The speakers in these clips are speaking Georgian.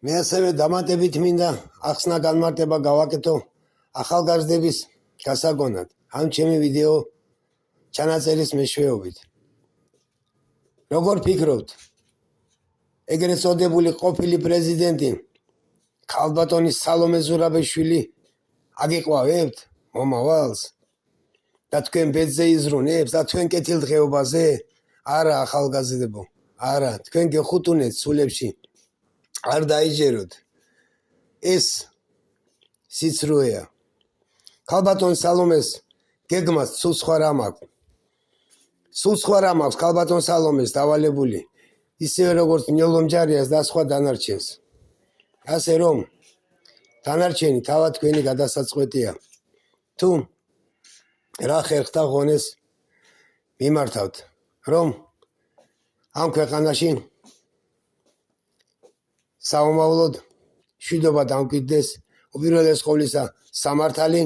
მე ასევე დამატებით მინდა ახსნა განმარტება გავაკეთო ახალგაზრდების გასაგონად ამ ჩემი ვიდეო ჩანაწერის მეშვეობით. როგორ ფიქრობთ, ეგრეთ წოდებული ყოფილი პრეზიდენტი ქალბატონი სალომე ზურაბიშვილი აგიყვავებთ მომავალს და თქვენ ბედზე იზრუნებთ და თქვენ კეთილდღეობაზე? არა ახალგაზრდებო, არა, თქვენ გეხუტუნეთ სულებში, არ დაიჯეროთ. ეს სიცრუეა. ქალბატონ სალომეს გეგმას სულ სხვა რამ აქვს. სულ სხვა რამ აქვს ქალბატონ სალომეს დავალებული, ისევე როგორც ნიოლომჯარიას და სხვა დანარჩენს. ასე რომ დანარჩენი თავად თქვენი გადასაწყვეტია. თუ რა ხერხთა ღონეს მიმართავთ, რომ ამ ქვეყანაში საომავლოდ მშვიდობა დამკვიდრდეს, უპირველეს ყოვლისა სამართალი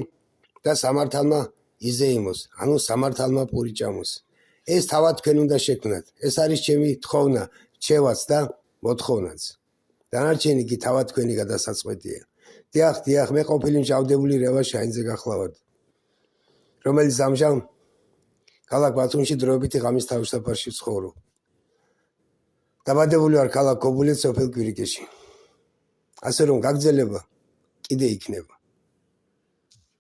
და სამართალმა იზეიმოს, ანუ სამართალმა პური ჭამოს. ეს თავად თქვენ უნდა შექმნათ. ეს არის ჩემი თხოვნა, რჩევაც და მოთხოვნაც. დანარჩენი კი თავად თქვენი გადასაწყვეტია. დიახ, მე ყოფილი მჭავდებული რევაზ შაინძე გახლავართ, რომელიც ამჟამად ქალაქ ბათუმში დროებითი ღამის თავშესაფარში ვცხოვრობ. დაბადებული ვარ ქალაქ გობულეთს, სოფელ კვირიკეში. ასე რომ გაგრძელება კიდე იქნება.